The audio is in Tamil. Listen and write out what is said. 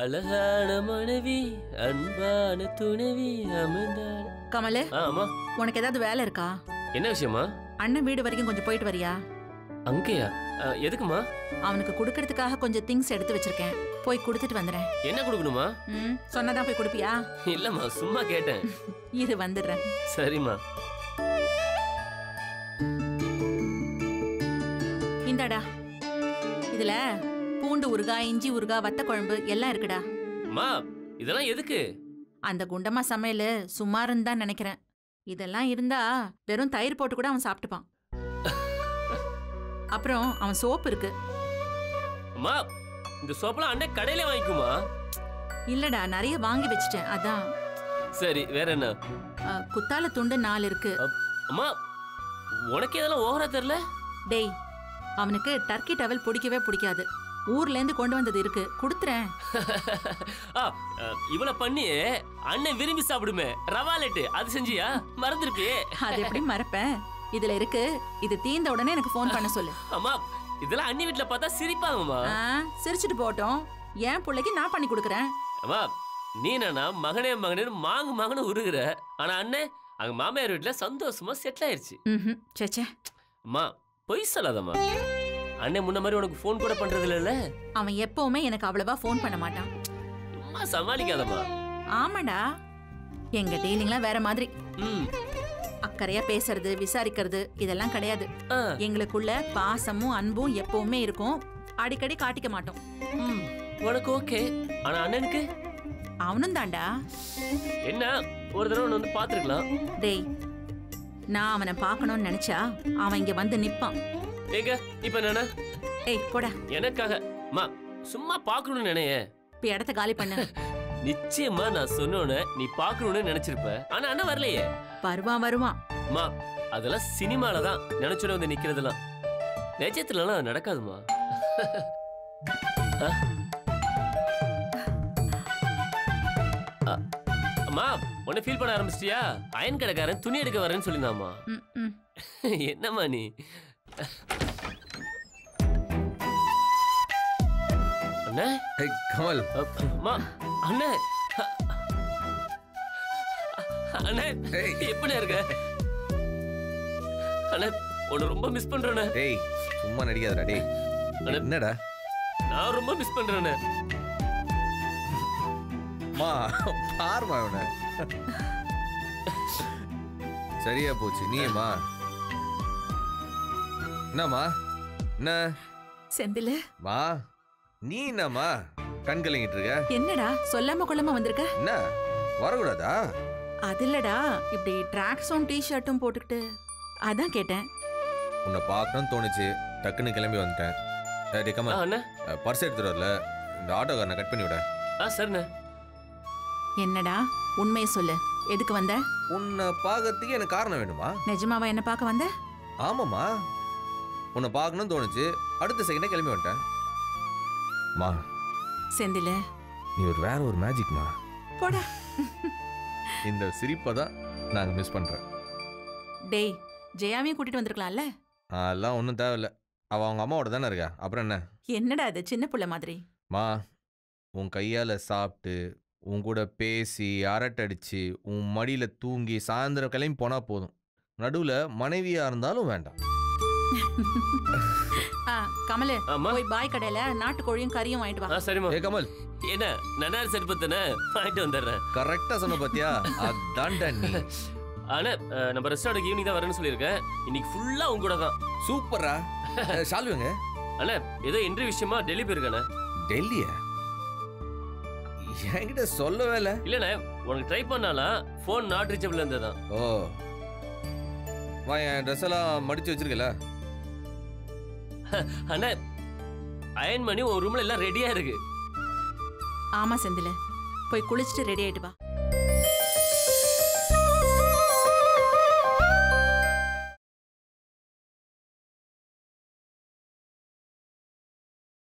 அழகான மனைவி அன்பான துணைவி அமர்ந்தாள். கமலு, ஆமா. உனக்கு ஏதாவது வேலை இருக்கா? என்ன விஷயமா? அண்ணன் வீடு வரைக்கும் கொஞ்சம் போயிட்டு வரியா? அங்கேயா? எதுக்குமா? அவனுக்கு குடுக்கறதுக்காக கொஞ்சம் திங்ஸ் எடுத்து வச்சிருக்கேன், போய் கொடுத்துட்டு வந்துடுறேன். என்ன கொடுக்கணுமா? சொன்னதான் போய் கொடுப்பியா? இல்லம்மா, சும்மா கேட்டேன். இரு வந்துடுறேன். சரிம்மா. இந்தாடா, இதுல பூண்டு ஊறுகாய், இஞ்சி ஊறுகாய், வத்த குழம்பு எல்லாம் இருக்குடா. அம்மா, இதெல்லாம் எதுக்கு? அந்த குண்டம்மா சமையல் சுமாருன்னு தான் நினைக்கிறேன். இதெல்லாம் இருந்தா வெறும் தயிர் போட்டு கூட அவன் சாப்பிட்டுப்பான். அப்புறம் அவன் சோப்பு இருக்கு. அம்மா, இந்த சோப்பெல்லாம் அண்ணே கடையில வாங்கிக்குமா? இல்லடா, நிறைய வாங்கி வச்சிட்டேன், அதான். சரி, வேற என்ன? குத்தால துண்டு 4 இருக்கு. அம்மா, உனக்கு இதெல்லாம் ஓவரா தெரியல? டேய், அவனுக்கு டர்க்கி டவல் பிடிக்கவே பிடிக்காது. ஊர்ல இருந்து கொண்டு வந்தது இருக்கு, கொடுத்துறேன். இவள பண்ணி அண்ணன் விரும்பி சாப்பிடுமே ரவாலெட்டு, அது செஞ்சியா? மறந்துருப்பியே. அது எப்படி மறப்பேன்? இதுல இருக்கு, இது தீந்த உடனே எனக்கு போன் பண்ண சொல்லு. அம்மா, இதெல்லாம் அண்ணி வீட்டுல பார்த்தா சிரிப்பாங்கம்மா. சிரிச்சுட்டு போட்டோம், என் பிள்ளைக்கு நான் பண்ணி கொடுக்குறேன். அம்மா, நீ என்னன்னா மகனே மகனே மாங்கன்னு உருகுற, ஆனா அண்ணே அங்க மாமியார் வீட்டுல சந்தோஷமா செட்டில் ஆயிருச்சு. சேச்சே. அம்மா, பொய் சொல்லாதம்மா. அண்ணே முன்ன மாதிரி உனக்கு போன் கூட பண்றது இல்ல? அவன் எப்பவுமே எனக்கு அவ்வளவா போன் பண்ண மாட்டான். சும்மா சமாளிக்காதம்மா. ஆமாடா, எங்க டீலிங்லாம் வேற மாதிரி. அக்கறையா பேசுறது, விசாரிக்கிறது இதெல்லாம் கிடையாது. எங்களுக்குள்ள பாசமும் அன்பும் எப்பவுமே இருக்கும், அடிக்கடி காட்டிக்க மாட்டோம். உனக்கு ஓகே, ஆனா அண்ணனுக்கு? அவனும் தாண்டா. என்ன, ஒரு தடவை வந்து பாத்துருக்கலாம். டேய், நான் அவனை பார்க்கணும்னு நினைச்சா அவன் இங்க வந்து நிப்பான். ஏங்க, இப்ப என்ன? ஏய் போடா. எனக்காக மா சும்மா பாக்கணும்னு நினைய. இப்ப இடத்த காலி பண்ணு. நிச்சயமா நான் சொன்னோன்னு நீ பாக்கணும்னு நினைச்சிருப்ப, ஆனா அண்ணன் வரலையே. வருவான். மா, அதெல்லாம் சினிமால தான் நினைச்சோட வந்து நிக்கிறதெல்லாம், நிஜத்துலலாம் நடக்காதுமா. அம்மா, உன்னை ஃபீல் பண்ண ஆரம்பிச்சிட்டியா? அயன் கடைக்காரன் துணி எடுக்க வரேன்னு சொல்லியிருந்தாமா. என்னம்மா நீ? அண்ணே, கமல். அம்மா, அண்ணே, அண்ணே எப்படி இருக்க? அண்ணே, உன்னை ரொம்ப மிஸ் பண்றேன். ஏய், சும்மா நடிக்காதடா. டேய், என்னடா? நான் ரொம்ப மிஸ் பண்றேன். மா, பாருமா இவனை. சரியா போச்சு. நீமா என்னம்மா? என்ன செந்தில்? மா, நீ என்னம்மா கண் கலங்கிட்டு இருக்க? என்னடா சொல்லாம கொள்ளாம வந்திருக்க? என்ன, வரக்கூடாதா? அது இல்லடா, இப்படி ட்ராக்ஸும் டிஷர்ட்டும் போட்டுக்கிட்டு அதான் கேட்டேன். உன்னை பார்க்கணும்னு தோணுச்சு, டக்குன்னு கிளம்பி வந்துட்டேன். டேய் கமல், பர்ஸ் எடுத்துட்டு வரல, இந்த ஆட்டோக்காரனை கட் பண்ணி விட. சரிண்ணே. என்னடா உண்மையை சொல்லு, எதுக்கு வந்த? உன்னை பார்க்கறதுக்கு எனக்கு காரணம் வேணுமா? நிஜமாவா என்ன பார்க்க வந்த? ஆமாம்மா, உன்னை பார்க்கணும்னு தோணுச்சு, அடுத்த செகண்டே கிளம்பி வந்துட்டேன். மா செந்தில், நீ வேற ஒரு மேஜிக்மா. போடா. இந்த சிரிப்பை தான் நாங்கள் மிஸ் பண்ணுறேன். டேய், ஜெயாவையும் கூட்டிட்டு வந்திருக்கலாம்ல? அதெல்லாம் ஒன்றும் தேவையில்லை, அவள் அவங்க அம்மாவோட தானே இருக்கா, அப்புறம் என்ன? என்னடா அது சின்ன பிள்ளை மாதிரி? மா, உன் கையால் சாப்பிட்டு, உன் கூட பேசி, அரட்டடிச்சு, உன் மடியில் தூங்கி சாயந்தரம் கிளம்பி போனால் போதும். நடுவில் மனைவியாக இருந்தாலும் வேண்டாம். கமலு, போய் பாய் கடையில நாட்டுக்கோழியும் கறியும் வாங்கிட்டு வா. சரிம்மா. ஏ கமல், என்ன நன்னாரி செருப்பத்தனை வாங்கிட்டு வந்துடுறேன். கரெக்டா சொன்ன பாத்தியா? அதான்டா நீ. ஆனா நம்ம ரெஸ்டாரண்ட் ஈவினிங் தான் வரேன்னு சொல்லியிருக்கேன், இன்னைக்கு ஃபுல்லா உங்க கூட தான். சூப்பரா. ஷால்விங்க அண்ணா, ஏதோ இன்டர்வியூ விஷயமா டெல்லி போயிருக்கானே. டெல்லியா? என்கிட்ட சொல்லவே இல்லை. இல்லண்ணே, உனக்கு ட்ரை பண்ணாலாம் ஃபோன் நாட் ரீச்சபிள் இருந்ததான். ஓ, வா, என் ட்ரெஸ் எல்லாம் மடிச்சு வச்சிருக்கல? அண்ணா, அயன் பண்ணி ஒரு ரூம்ல எல்லாம் ரெடியா இருக்கு. ஆமா செந்தில், போய் குளிச்சுட்டு ரெடி ஆயிட்டு வா.